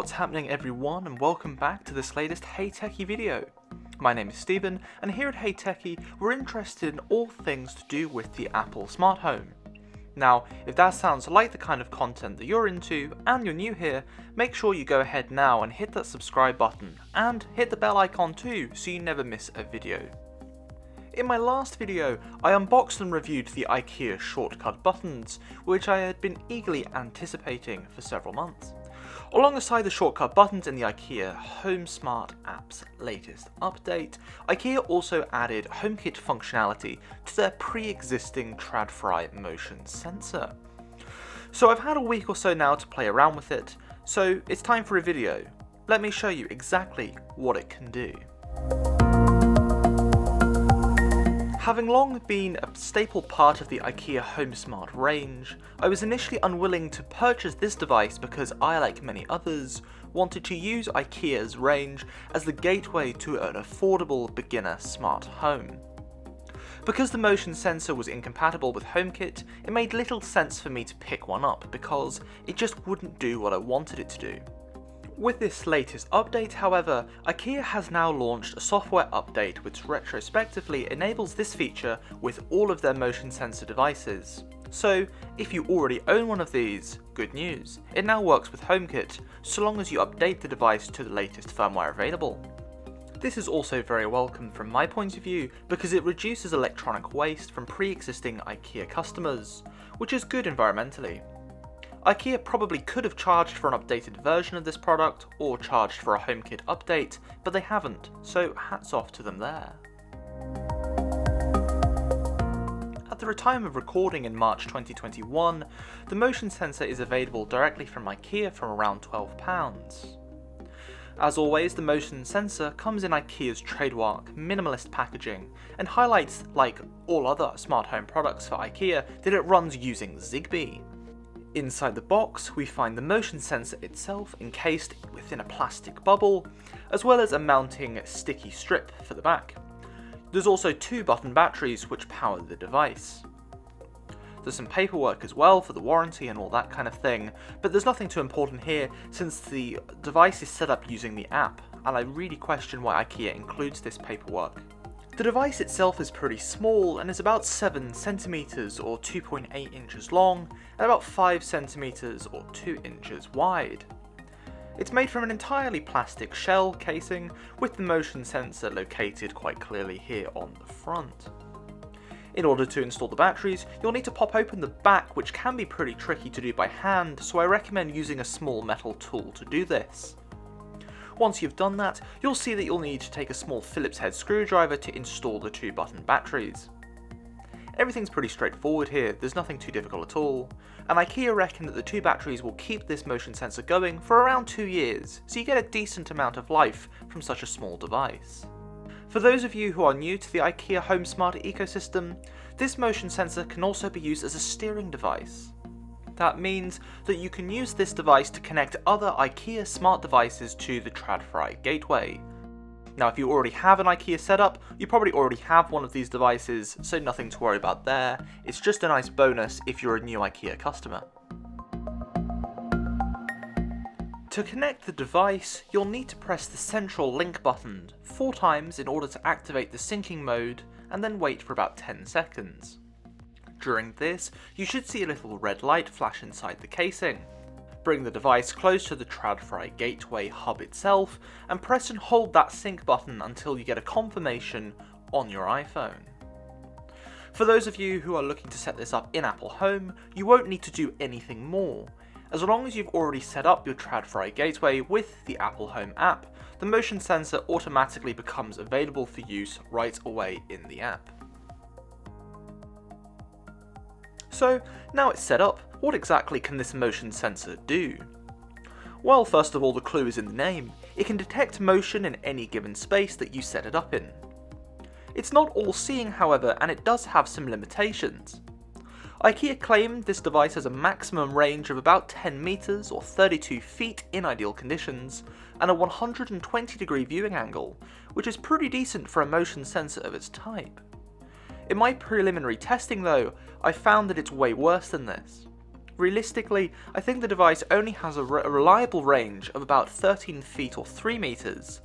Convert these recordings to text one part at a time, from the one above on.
what's happening everyone, and welcome back to this latest Hey Techie video. My name is Stephen, and here at Hey Techie we're interested in all things to do with the Apple Smart Home. Now, if that sounds like the kind of content that you're into, and you're new here, make sure you go ahead now and hit that subscribe button, and hit the bell icon too, so you never miss a video. In my last video, I unboxed and reviewed the IKEA shortcut buttons, which I had been eagerly anticipating for several months. Alongside the shortcut buttons in the IKEA Home Smart app's latest update, IKEA also added HomeKit functionality to their pre-existing Trådfri motion sensor. So I've had a week or so now to play around with it, so it's time for a video. Let me show you exactly what it can do. Having long been a staple part of the IKEA Home Smart range, I was initially unwilling to purchase this device because I, like many others, wanted to use IKEA's range as the gateway to an affordable beginner smart home. Because the motion sensor was incompatible with HomeKit, it made little sense for me to pick one up because it just wouldn't do what I wanted it to do. With this latest update, however, IKEA has now launched a software update which retrospectively enables this feature with all of their motion sensor devices. So, if you already own one of these, good news, it now works with HomeKit, so long as you update the device to the latest firmware available. This is also very welcome from my point of view because it reduces electronic waste from pre-existing IKEA customers, which is good environmentally. IKEA probably could have charged for an updated version of this product, or charged for a HomeKit update, but they haven't, so hats off to them there. At the time of recording in March 2021, the motion sensor is available directly from IKEA for around £12. As always, the motion sensor comes in IKEA's trademark minimalist packaging, and highlights, like all other smart home products for IKEA, that it runs using Zigbee. Inside the box, we find the motion sensor itself encased within a plastic bubble, as well as a mounting sticky strip for the back. There's also 2 button batteries which power the device. There's some paperwork as well for the warranty and all that kind of thing, but there's nothing too important here since the device is set up using the app, and I really question why IKEA includes this paperwork. The device itself is pretty small and is about 7 centimeters or 2.8 inches long and about 5 centimeters or 2 inches wide. It's made from an entirely plastic shell casing with the motion sensor located quite clearly here on the front. In order to install the batteries, you'll need to pop open the back, which can be pretty tricky to do by hand, so I recommend using a small metal tool to do this. Once you've done that, you'll see that you'll need to take a small Phillips head screwdriver to install the 2 button batteries. Everything's pretty straightforward here, there's nothing too difficult at all, and IKEA reckon that the 2 batteries will keep this motion sensor going for around 2 years, so you get a decent amount of life from such a small device. For those of you who are new to the IKEA Home Smart ecosystem, this motion sensor can also be used as a steering device. That means that you can use this device to connect other IKEA smart devices to the Trådfri gateway. Now, if you already have an IKEA setup, you probably already have one of these devices, so nothing to worry about there. It's just a nice bonus if you're a new IKEA customer. To connect the device, you'll need to press the central link button 4 times in order to activate the syncing mode, and then wait for about 10 seconds. During this, you should see a little red light flash inside the casing. Bring the device close to the Trådfri gateway hub itself, and press and hold that sync button until you get a confirmation on your iPhone. For those of you who are looking to set this up in Apple Home, you won't need to do anything more. As long as you've already set up your Trådfri gateway with the Apple Home app, the motion sensor automatically becomes available for use right away in the app. So, now it's set up, what exactly can this motion sensor do? Well, first of all, the clue is in the name. It can detect motion in any given space that you set it up in. It's not all-seeing, however, and it does have some limitations. IKEA claimed this device has a maximum range of about 10 meters or 32 feet in ideal conditions, and a 120-degree viewing angle, which is pretty decent for a motion sensor of its type. In my preliminary testing though, I found that it's way worse than this. Realistically, I think the device only has a reliable range of about 13 feet or 3 meters,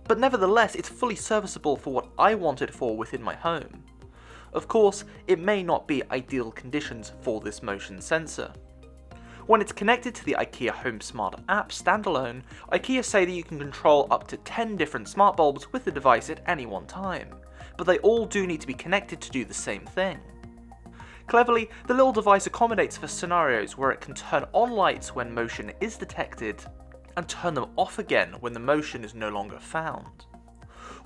but nevertheless it's fully serviceable for what I want it for within my home. Of course, it may not be ideal conditions for this motion sensor. When it's connected to the IKEA Home Smart app standalone, IKEA say that you can control up to 10 different smart bulbs with the device at any one time, but they all do need to be connected to do the same thing. Cleverly, the little device accommodates for scenarios where it can turn on lights when motion is detected, and turn them off again when the motion is no longer found.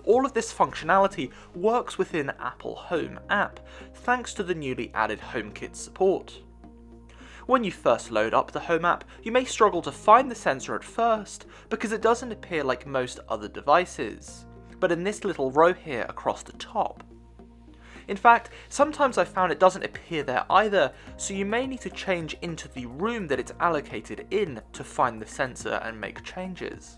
All of this functionality works within Apple Home app, thanks to the newly added HomeKit support. When you first load up the Home app, you may struggle to find the sensor at first because it doesn't appear like most other devices, but in this little row here across the top. In fact, sometimes I found it doesn't appear there either, so you may need to change into the room that it's allocated in to find the sensor and make changes.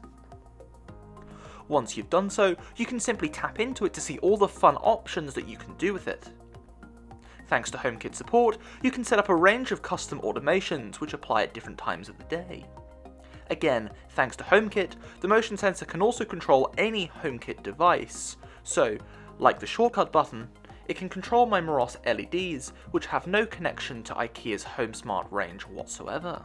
Once you've done so, you can simply tap into it to see all the fun options that you can do with it. Thanks to HomeKit support, you can set up a range of custom automations which apply at different times of the day. Again, thanks to HomeKit, the motion sensor can also control any HomeKit device, so, like the shortcut button, it can control my Moros LEDs, which have no connection to IKEA's Home Smart range whatsoever.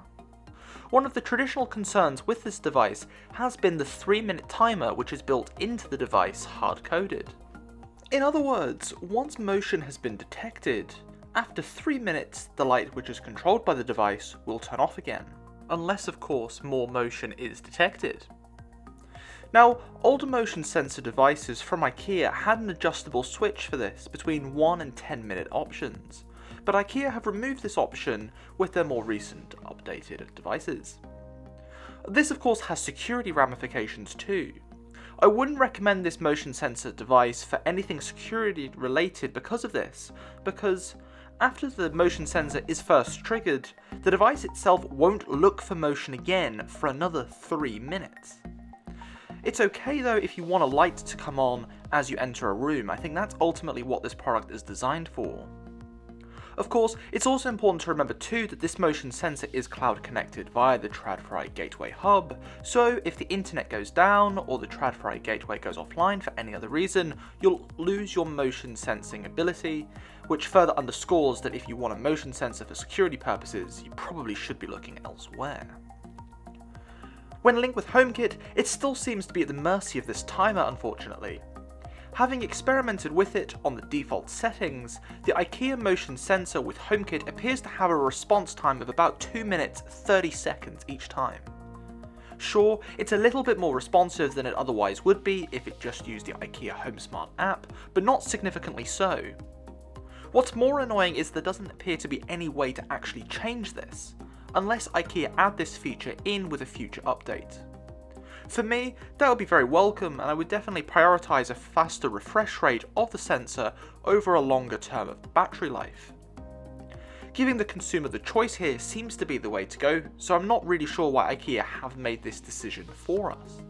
One of the traditional concerns with this device has been the 3-minute timer which is built into the device hard-coded. In other words, once motion has been detected, after 3 minutes the light which is controlled by the device will turn off again, unless of course more motion is detected. Now, older motion sensor devices from IKEA had an adjustable switch for this between 1 and 10 minute options, but IKEA have removed this option with their more recent updated devices. This of course has security ramifications too. I wouldn't recommend this motion sensor device for anything security related because of this, because after the motion sensor is first triggered, the device itself won't look for motion again for another 3 minutes. It's okay though if you want a light to come on as you enter a room. I think that's ultimately what this product is designed for. Of course, it's also important to remember too that this motion sensor is cloud connected via the Trådfri gateway hub, so if the internet goes down or the Trådfri gateway goes offline for any other reason, you'll lose your motion sensing ability, which further underscores that if you want a motion sensor for security purposes, you probably should be looking elsewhere. When linked with HomeKit, it still seems to be at the mercy of this timer, unfortunately. Having experimented with it on the default settings, the IKEA motion sensor with HomeKit appears to have a response time of about 2 minutes 30 seconds each time. Sure, it's a little bit more responsive than it otherwise would be if it just used the IKEA Home Smart app, but not significantly so. What's more annoying is there doesn't appear to be any way to actually change this, unless IKEA add this feature in with a future update. For me, that would be very welcome, and I would definitely prioritise a faster refresh rate of the sensor over a longer term of the battery life. Giving the consumer the choice here seems to be the way to go, so I'm not really sure why IKEA have made this decision for us.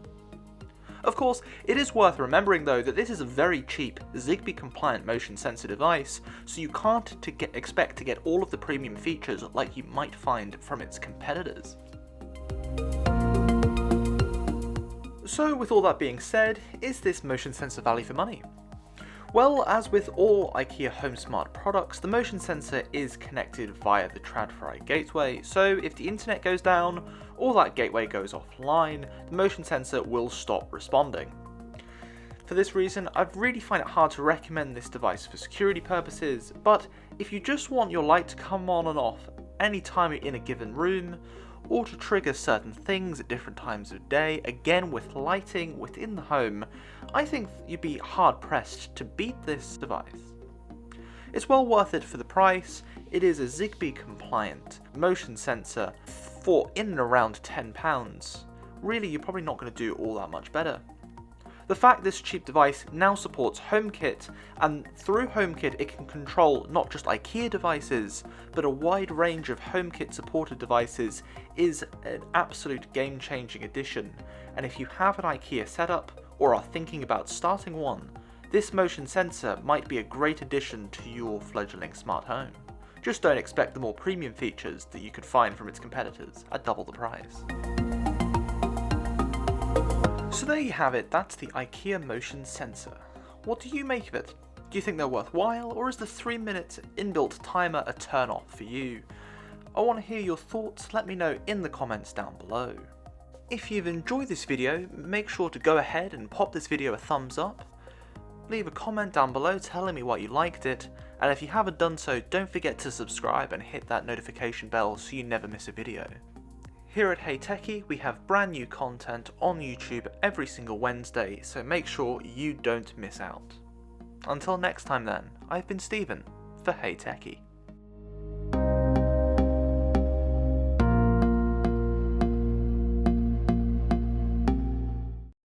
Of course, it is worth remembering though that this is a very cheap Zigbee compliant motion sensor device, so you can't expect to get all of the premium features like you might find from its competitors. So with all that being said, is this motion sensor value for money? Well, as with all IKEA Home Smart products, the motion sensor is connected via the Trådfri gateway, so if the internet goes down or that gateway goes offline, the motion sensor will stop responding. For this reason, I really find it hard to recommend this device for security purposes, but if you just want your light to come on and off anytime you're in a given room, or to trigger certain things at different times of day, again with lighting within the home, I think you'd be hard pressed to beat this device. It's well worth it for the price. It is a Zigbee compliant motion sensor for in and around £10. Really, you're probably not going to do all that much better. The fact this cheap device now supports HomeKit, and through HomeKit it can control not just IKEA devices, but a wide range of HomeKit supported devices, is an absolute game-changing addition, and if you have an IKEA setup, or are thinking about starting one, this motion sensor might be a great addition to your fledgling smart home. Just don't expect the more premium features that you could find from its competitors at double the price. So there you have it, that's the IKEA motion sensor. What do you make of it? Do you think they're worthwhile, or is the 3-minute inbuilt timer a turn off for you? I want to hear your thoughts, let me know in the comments down below. If you've enjoyed this video, make sure to go ahead and pop this video a thumbs up. Leave a comment down below telling me why you liked it, and if you haven't done so, don't forget to subscribe and hit that notification bell so you never miss a video. Here at Hey Techie, we have brand new content on YouTube every single Wednesday, so make sure you don't miss out. Until next time then, I've been Stephen for Hey Techie.